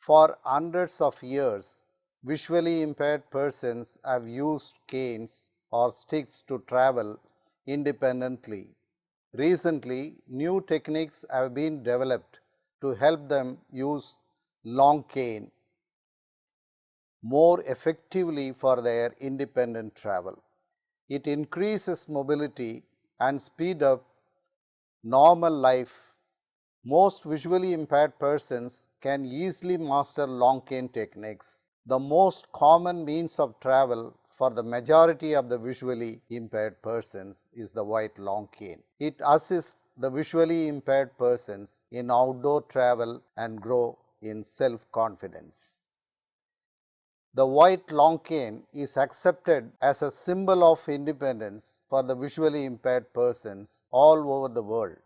For hundreds of years, visually impaired persons have used canes or sticks to travel independently. Recently, new techniques have been developed to help them use long cane more effectively for their independent travel. It increases mobility and speed up normal life. Most visually impaired persons can easily master long cane techniques. The most common means of travel for the majority of the visually impaired persons is the white long cane. It assists the visually impaired persons in outdoor travel and grow in self-confidence. The white long cane is accepted as a symbol of independence for the visually impaired persons all over the world.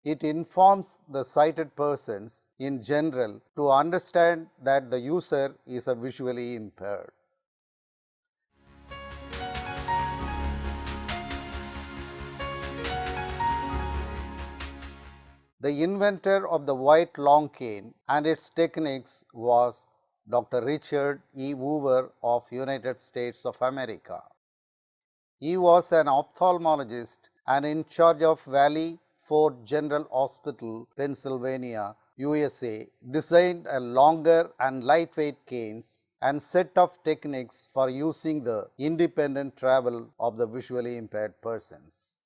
It informs the sighted persons in general to understand that the user is a visually impaired. The inventor of the white long cane and its techniques was Dr. Richard E. Hoover of United States of America. He was an ophthalmologist and in charge of Valley Forge General Hospital, Pennsylvania, USA, designed a longer and lightweight canes and set of techniques for using the independent travel of the visually impaired persons.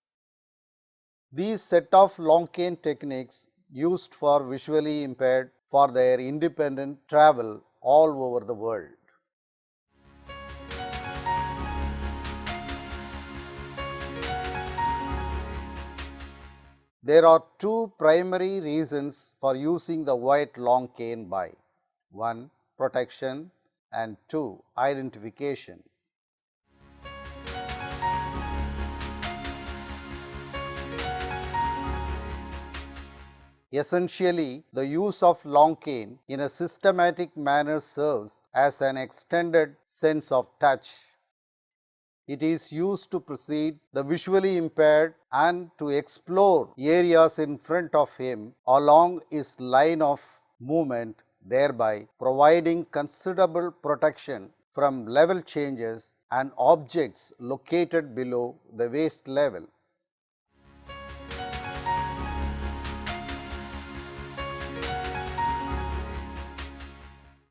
These set of long cane techniques used for visually impaired for their independent travel all over the world. There are two primary reasons for using the white long cane by 1. Protection and 2. Identification. Essentially, the use of long cane in a systematic manner serves as an extended sense of touch. It is used to precede the visually impaired and to explore areas in front of him along his line of movement, thereby providing considerable protection from level changes and objects located below the waist level.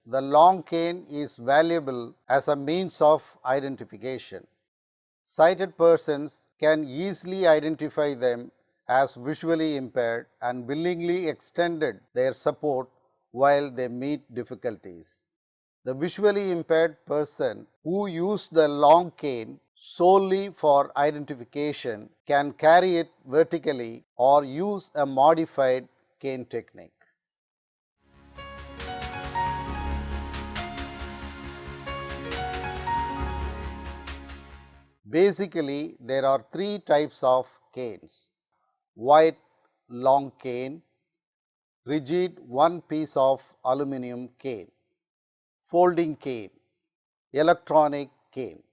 The long cane is valuable as a means of identification. Sighted persons can easily identify them as visually impaired and willingly extended their support while they meet difficulties. The visually impaired person who uses the long cane solely for identification can carry it vertically or use a modified cane technique. Basically, there are three types of canes: white long cane, rigid one piece of aluminum cane, folding cane, electronic cane.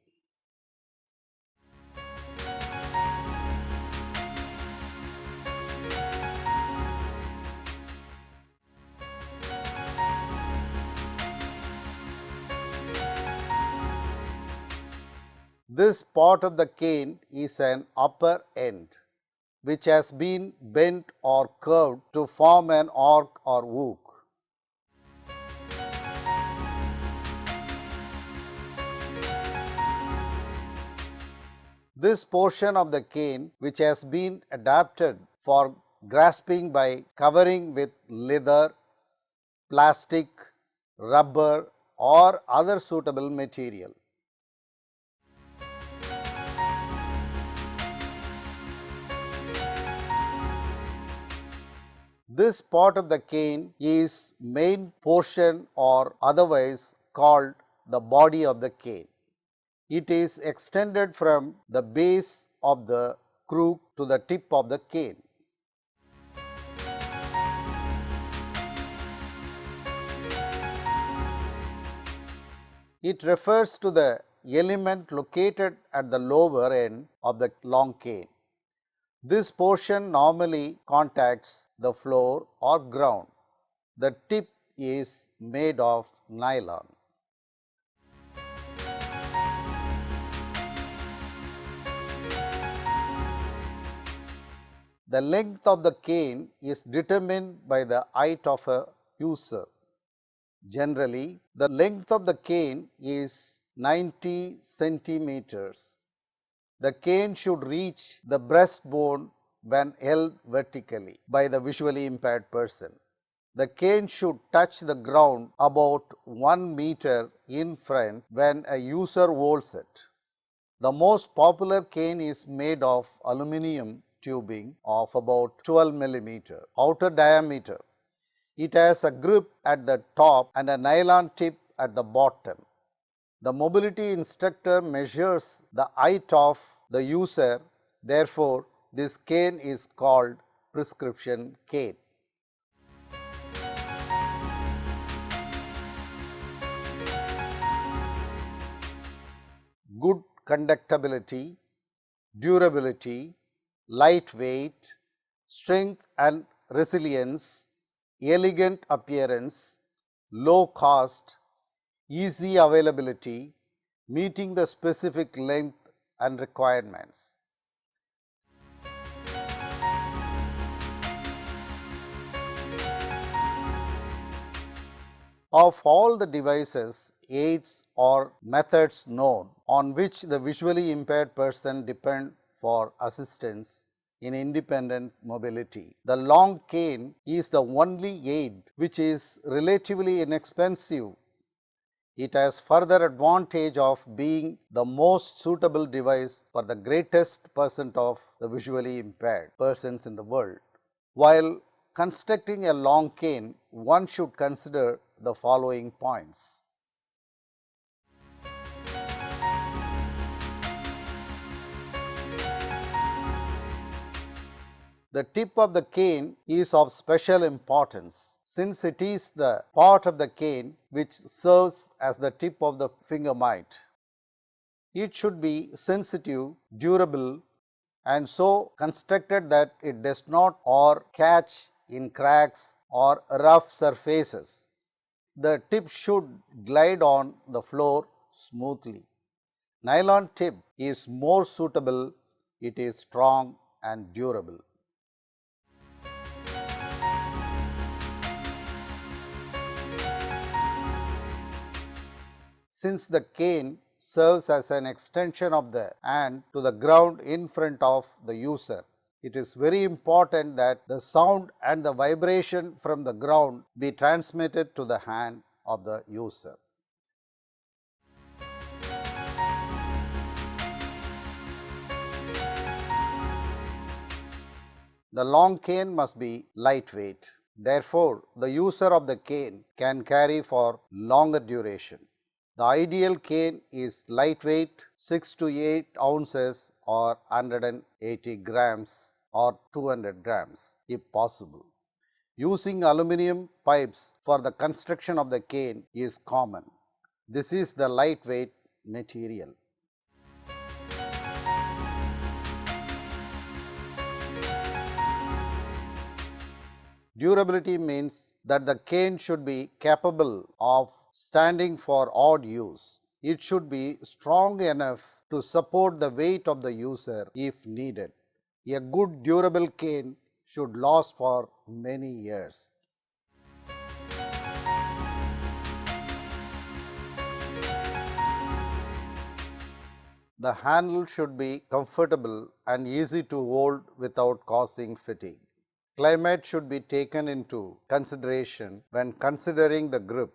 This part of the cane is an upper end, which has been bent or curved to form an arc or hook. This portion of the cane, which has been adapted for grasping by covering with leather, plastic, rubber or other suitable material. This part of the cane is main portion or otherwise called the body of the cane. It is extended from the base of the crook to the tip of the cane. It refers to the element located at the lower end of the long cane. This portion normally contacts the floor or ground. The tip is made of nylon. The length of the cane is determined by the height of a user. Generally, the length of the cane is 90 centimeters. The cane should reach the breastbone when held vertically by the visually impaired person. The cane should touch the ground about 1 meter in front when a user holds it. The most popular cane is made of aluminum tubing of about 12 millimeter outer diameter. It has a grip at the top and a nylon tip at the bottom. The mobility instructor measures the height of the user, therefore, this cane is called prescription cane. Good conductibility, durability, lightweight, strength and resilience, elegant appearance, low cost, easy availability, meeting the specific length and requirements. Of all the devices, aids or methods known on which the visually impaired person depend for assistance in independent mobility, the long cane is the only aid which is relatively inexpensive. It has further advantage of being the most suitable device for the greatest percent of the visually impaired persons in the world. While constructing a long cane, one should consider the following points. The tip of the cane is of special importance since it is the part of the cane which serves as the tip of the finger might. It should be sensitive, durable, and so constructed that it does not or catch in cracks or rough surfaces. The tip should glide on the floor smoothly. Nylon tip is more suitable, it is strong and durable. Since the cane serves as an extension of the hand to the ground in front of the user, it is very important that the sound and the vibration from the ground be transmitted to the hand of the user. The long cane must be lightweight. Therefore, the user of the cane can carry for longer duration. The ideal cane is lightweight 6 to 8 ounces or 180 grams or 200 grams if possible. Using aluminum pipes for the construction of the cane is common. This is the lightweight material. Durability means that the cane should be capable of standing for odd use. It should be strong enough to support the weight of the user if needed. A good durable cane should last for many years. The handle should be comfortable and easy to hold without causing fatigue. Climate should be taken into consideration when considering the grip.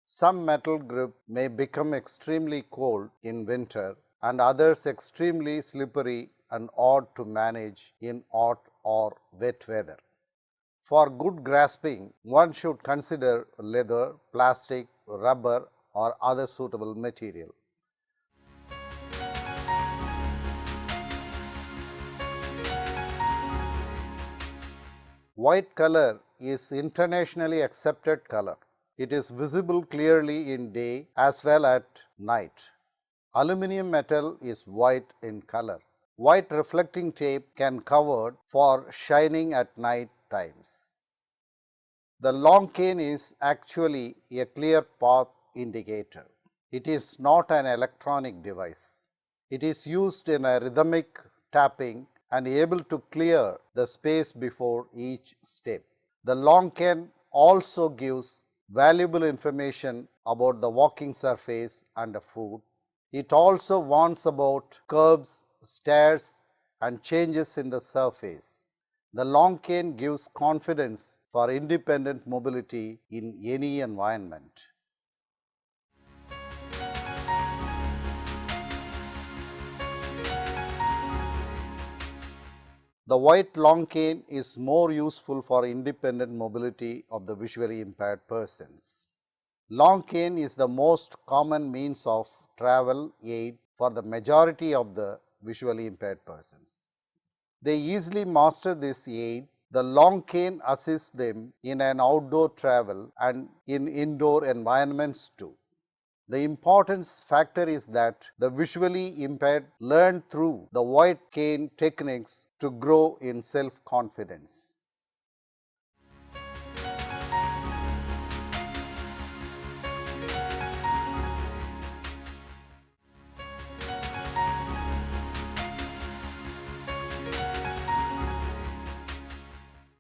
Some metal grip may become extremely cold in winter and others extremely slippery and odd to manage in hot or wet weather. For good grasping, one should consider leather, plastic, rubber or other suitable material. White color is internationally accepted color. It is visible clearly in day as well as at night. Aluminum metal is white in color. White reflecting tape can cover for shining at night times. The long cane is actually a clear path indicator. It is not an electronic device. It is used in a rhythmic tapping and able to clear the space before each step. The long cane also gives valuable information about the walking surface and the foot. It also warns about curbs, stairs and changes in the surface. The long cane gives confidence for independent mobility in any environment. The white long cane is more useful for independent mobility of the visually impaired persons. Long cane is the most common means of travel aid for the majority of the visually impaired persons. They easily master this aid. The long cane assists them in an outdoor travel and in indoor environments too. The importance factor is that the visually impaired learn through the white cane techniques to grow in self-confidence.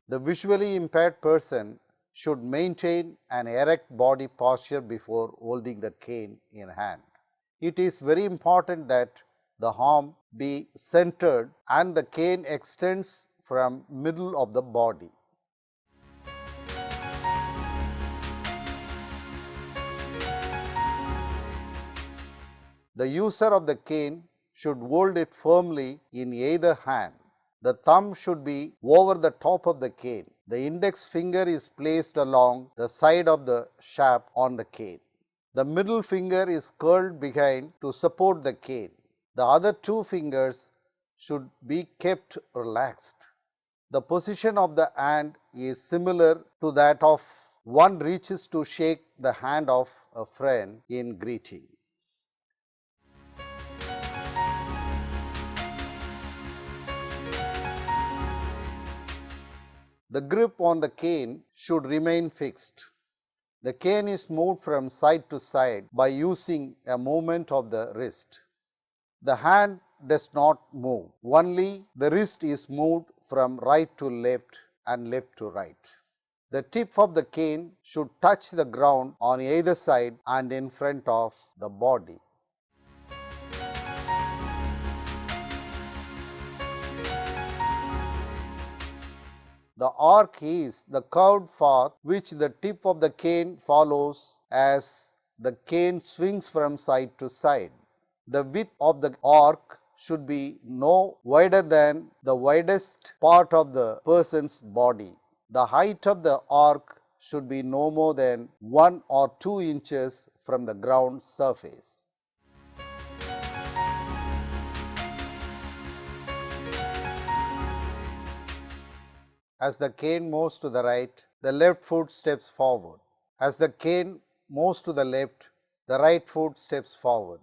The visually impaired person should maintain an erect body posture before holding the cane in hand. It is very important that the arm be centered and the cane extends from middle of the body. The user of the cane should hold it firmly in either hand. The thumb should be over the top of the cane. The index finger is placed along the side of the shaft on the cane. The middle finger is curled behind to support the cane. The other two fingers should be kept relaxed. The position of the hand is similar to that of one reaches to shake the hand of a friend in greeting. The grip on the cane should remain fixed. The cane is moved from side to side by using a movement of the wrist. The hand does not move, only the wrist is moved from right to left and left to right. The tip of the cane should touch the ground on either side and in front of the body. The arc is the curved path which the tip of the cane follows as the cane swings from side to side. The width of the arc should be no wider than the widest part of the person's body. The height of the arc should be no more than 1 or 2 inches from the ground surface. As the cane moves to the right, the left foot steps forward. As the cane moves to the left, the right foot steps forward.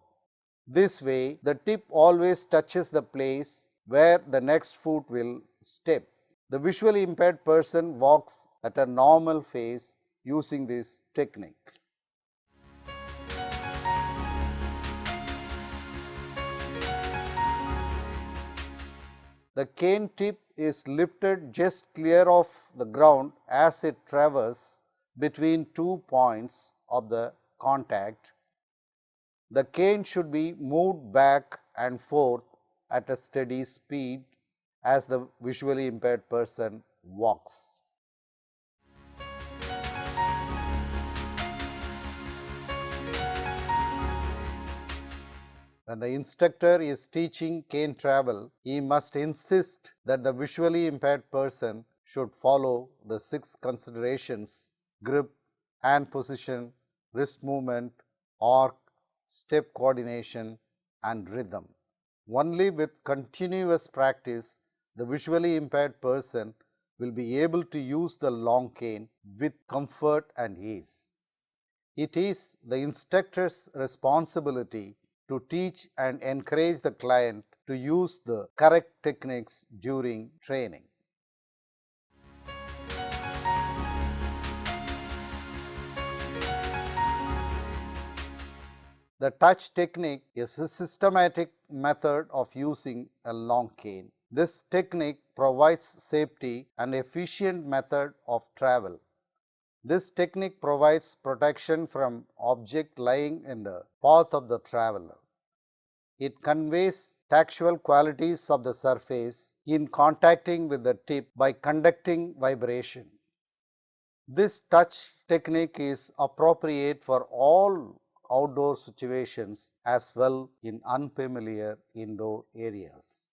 This way, the tip always touches the place where the next foot will step. The visually impaired person walks at a normal pace using this technique. The cane tip is lifted just clear of the ground as it traverses between 2 points of the contact. The cane should be moved back and forth at a steady speed as the visually impaired person walks. When the instructor is teaching cane travel, he must insist that the visually impaired person should follow the 6 considerations: grip, hand position, wrist movement, arc, step coordination and rhythm. Only with continuous practice, the visually impaired person will be able to use the long cane with comfort and ease. It is the instructor's responsibility to teach and encourage the client to use the correct techniques during training. The touch technique is a systematic method of using a long cane. This technique provides safety and efficient method of travel. This technique provides protection from object lying in the path of the traveler. It conveys tactual qualities of the surface in contacting with the tip by conducting vibration. This touch technique is appropriate for all outdoor situations as well in unfamiliar indoor areas.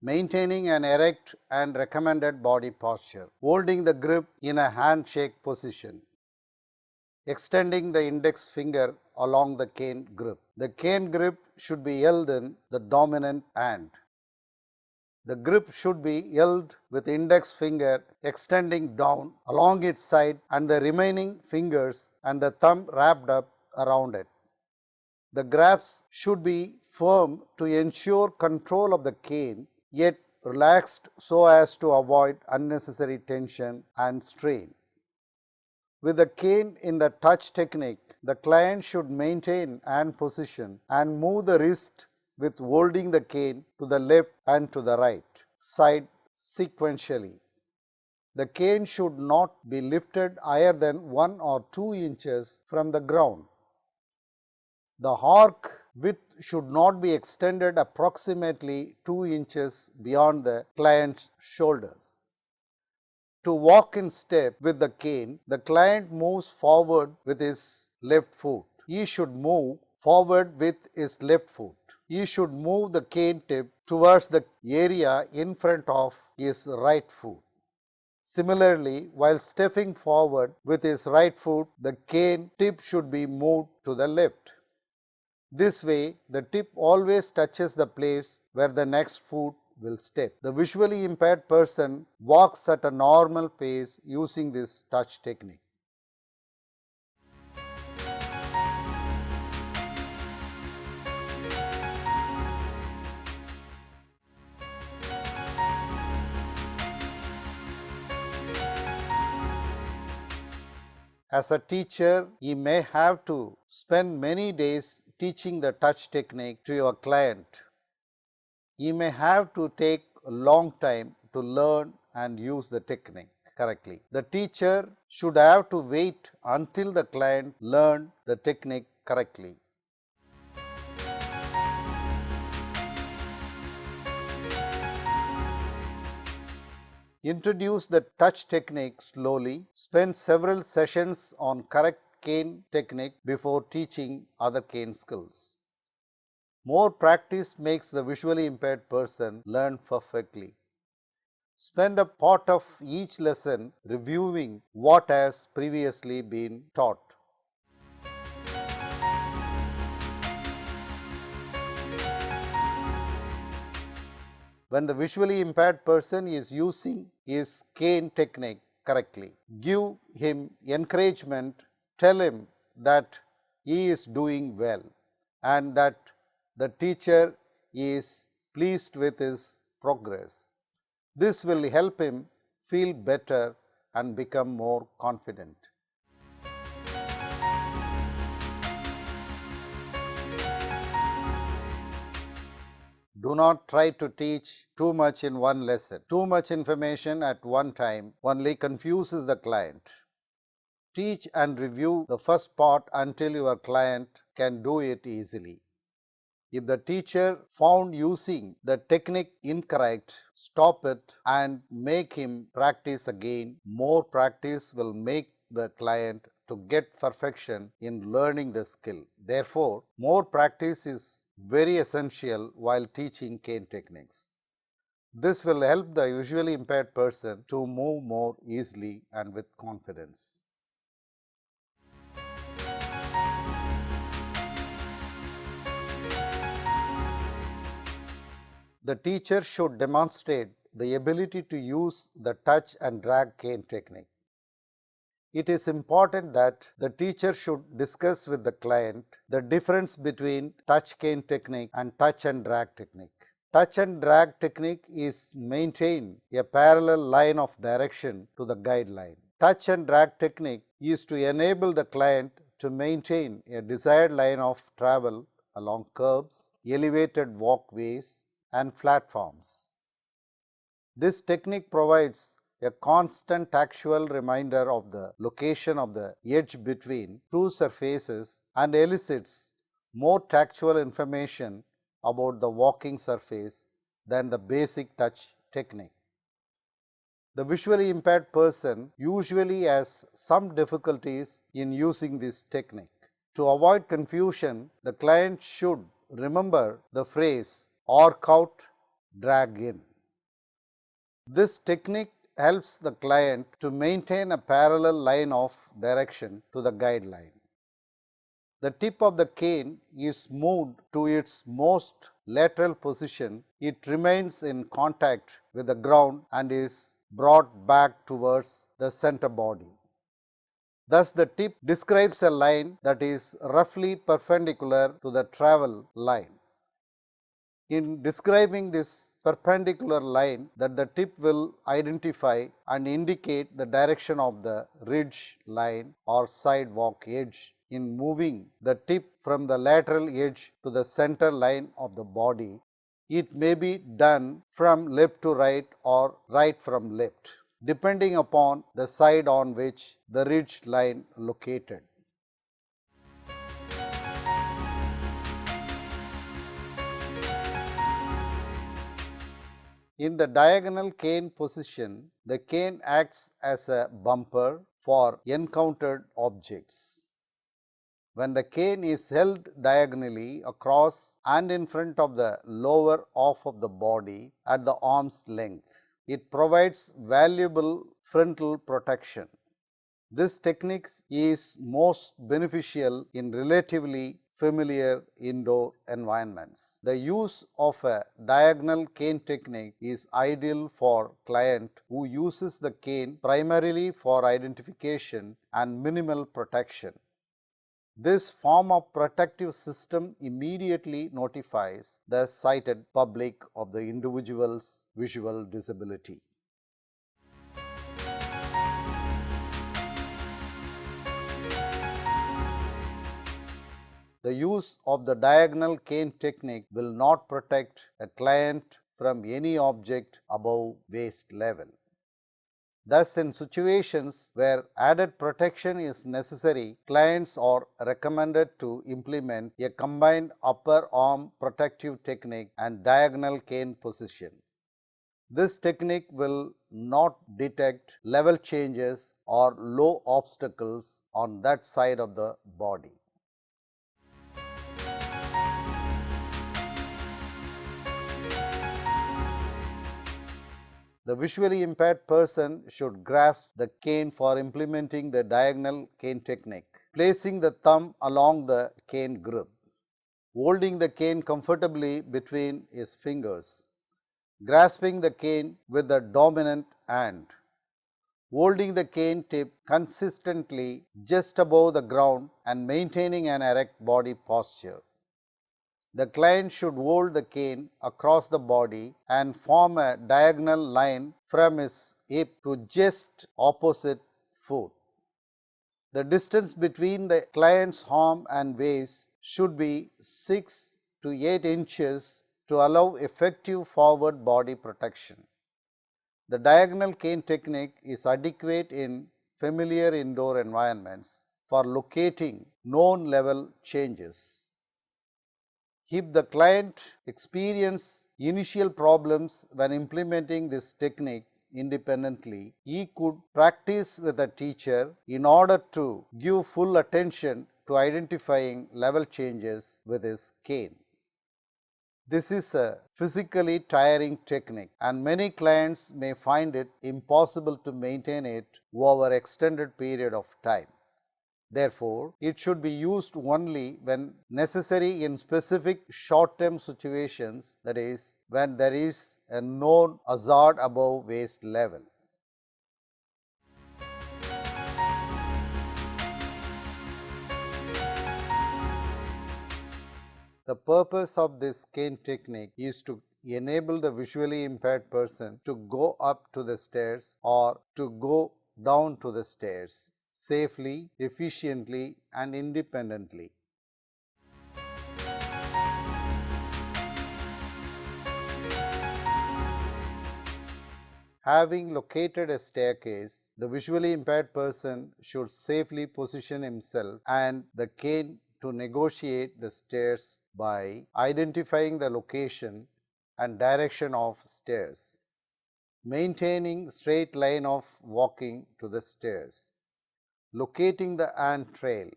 Maintaining an erect and recommended body posture, holding the grip in a handshake position, extending the index finger along the cane grip. The cane grip should be held in the dominant hand. The grip should be held with index finger extending down along its side and the remaining fingers and the thumb wrapped up around it. The grasp should be firm to ensure control of the cane, yet relaxed so as to avoid unnecessary tension and strain. With the cane in the touch technique, the client should maintain hand position and move the wrist with holding the cane to the left and to the right side sequentially. The cane should not be lifted higher than 1 or 2 inches from the ground. The arc width should not be extended approximately 2 inches beyond the client's shoulders. To walk in step with the cane, the client moves forward with his left foot. He should move forward with his left foot. He should move the cane tip towards the area in front of his right foot. Similarly, while stepping forward with his right foot, the cane tip should be moved to the left. This way, the tip always touches the place where the next foot will step. The visually impaired person walks at a normal pace using this touch technique. As a teacher, you may have to spend many days teaching the touch technique to your client. You may have to take a long time to learn and use the technique correctly. The teacher should have to wait until the client learned the technique correctly. Introduce the touch technique slowly. Spend several sessions on correct cane technique before teaching other cane skills. More practice makes the visually impaired person learn perfectly. Spend a part of each lesson reviewing what has previously been taught. When the visually impaired person is using his cane technique correctly, give him encouragement, tell him that he is doing well and that the teacher is pleased with his progress. This will help him feel better and become more confident. Do not try to teach too much in one lesson. Too much information at one time only confuses the client. Teach and review the first part until your client can do it easily. If the teacher found using the technique incorrect, stop it and make him practice again. More practice will make the client to get perfection in learning the skill. Therefore, more practice is very essential while teaching cane techniques. This will help the visually impaired person to move more easily and with confidence. The teacher should demonstrate the ability to use the touch and drag cane technique. It is important that the teacher should discuss with the client the difference between touch cane technique and touch and drag technique. touch and drag technique is maintain a parallel line of direction to the guideline. Touch and drag technique is to enable the client to maintain a desired line of travel along curbs, elevated walkways, and platforms. This technique provides a constant actual reminder of the location of the edge between two surfaces and elicits more tactual information about the walking surface than the basic touch technique. The visually impaired person usually has some difficulties in using this technique. To avoid confusion, the client should remember the phrase arc out, drag in. This technique helps the client to maintain a parallel line of direction to the guideline. The tip of the cane is moved to its most lateral position. It remains in contact with the ground and is brought back towards the center body. Thus, the tip describes a line that is roughly perpendicular to the travel line. In describing this perpendicular line that the tip will identify and indicate the direction of the ridge line or sidewalk edge. In moving the tip from the lateral edge to the center line of the body, it may be done from left to right or right from left, depending upon the side on which the ridge line located. In the diagonal cane position, the cane acts as a bumper for encountered objects. When the cane is held diagonally across and in front of the lower half of the body at the arm's length, it provides valuable frontal protection. This technique is most beneficial in relatively familiar indoor environments. The use of a diagonal cane technique is ideal for client who uses the cane primarily for identification and minimal protection. This form of protective system immediately notifies the sighted public of the individual's visual disability. The use of the diagonal cane technique will not protect a client from any object above waist level. Thus, in situations where added protection is necessary, clients are recommended to implement a combined upper arm protective technique and diagonal cane position. This technique will not detect level changes or low obstacles on that side of the body. The visually impaired person should grasp the cane for implementing the diagonal cane technique, placing the thumb along the cane grip, holding the cane comfortably between his fingers, grasping the cane with the dominant hand, holding the cane tip consistently just above the ground and maintaining an erect body posture. The client should hold the cane across the body and form a diagonal line from his hip to just opposite foot. The distance between the client's arm and waist should be 6 to 8 inches to allow effective forward body protection. The diagonal cane technique is adequate in familiar indoor environments for locating known level changes. If the client experiences initial problems when implementing this technique independently, he could practice with a teacher in order to give full attention to identifying level changes with his cane. This is a physically tiring technique and many clients may find it impossible to maintain it over extended period of time. Therefore, it should be used only when necessary in specific short-term situations, that is, when there is a known hazard above waist level. The purpose of this cane technique is to enable the visually impaired person to go up to the stairs or to go down to the stairs safely, efficiently, and independently. Having located a staircase, the visually impaired person should safely position himself and the cane to negotiate the stairs by identifying the location and direction of stairs, maintaining straight line of walking to the stairs, locating the handrail,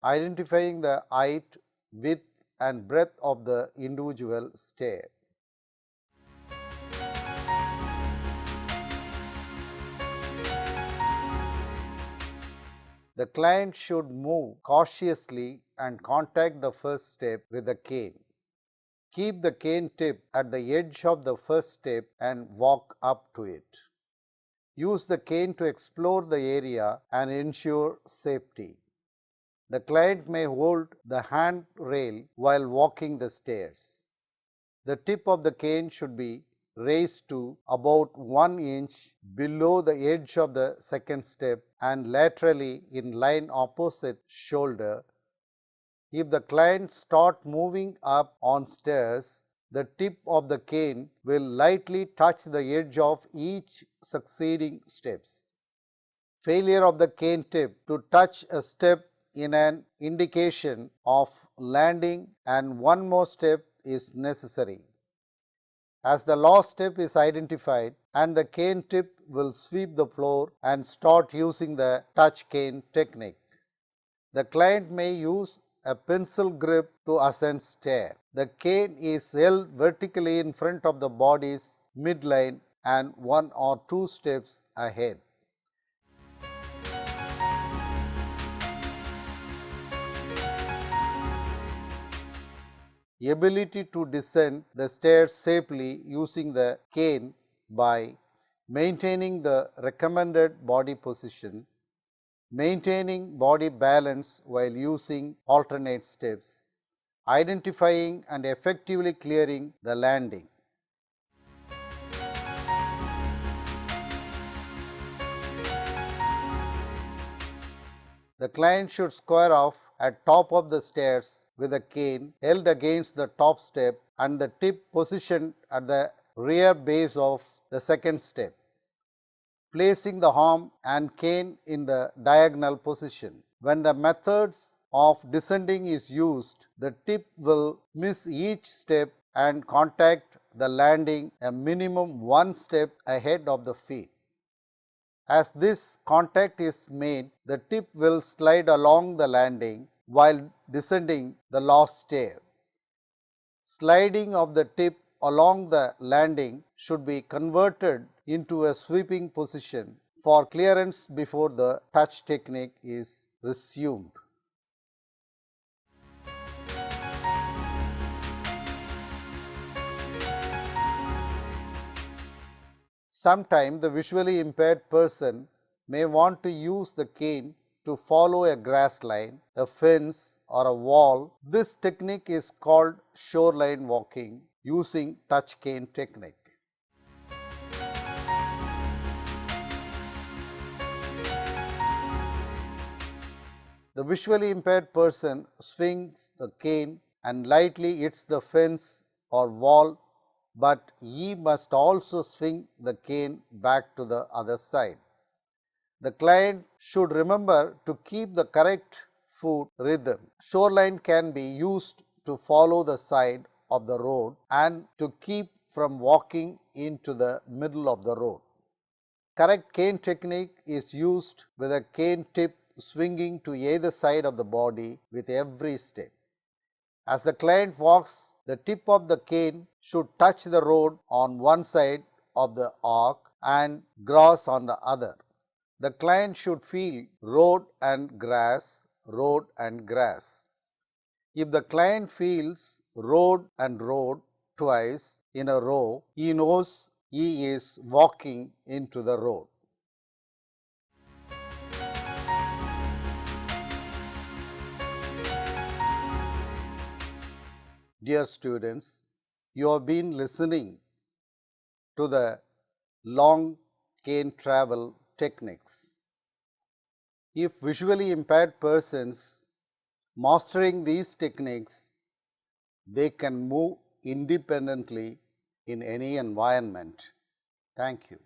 identifying the height, width, and breadth of the individual stair. The client should move cautiously and contact the first step with the cane. Keep the cane tip at the edge of the first step and walk up to it. Use the cane to explore the area and ensure safety. The client may hold the handrail while walking the stairs. The tip of the cane should be raised to about 1 inch below the edge of the second step and laterally in line opposite shoulder. If the client starts moving up on stairs, the tip of the cane will lightly touch the edge of each succeeding steps. Failure of the cane tip to touch a step is an indication of landing and one more step is necessary. As the last step is identified and the cane tip will sweep the floor and start using the touch cane technique. The client may use a pencil grip to ascend stair. The cane is held vertically in front of the body's midline and 1 or 2 steps ahead. Ability to descend the stairs safely using the cane by maintaining the recommended body position, maintaining body balance while using alternate steps, identifying and effectively clearing the landing. The client should square off at top of the stairs with a cane held against the top step and the tip positioned at the rear base of the second step, placing the arm and cane in the diagonal position. When the methods of descending is used, the tip will miss each step and contact the landing a minimum 1 step ahead of the feet. As this contact is made, the tip will slide along the landing while descending the last stair. Sliding of the tip along the landing should be converted into a sweeping position for clearance before the touch technique is resumed. Sometimes the visually impaired person may want to use the cane to follow a grass line, a fence or a wall. This technique is called shoreline walking using touch cane technique. The visually impaired person swings the cane and lightly hits the fence or wall, but he must also swing the cane back to the other side. The client should remember to keep the correct foot rhythm. Shoreline can be used to follow the side of the road and to keep from walking into the middle of the road. Correct cane technique is used with a cane tip swinging to either side of the body with every step. As the client walks, the tip of the cane should touch the road on one side of the arc and grass on the other. The client should feel road and grass, road and grass. If the client feels road and road twice in a row, he knows he is walking into the road. Dear students, You have been listening to the long cane travel techniques. If visually impaired persons mastering these techniques, they can move independently in any environment. Thank you.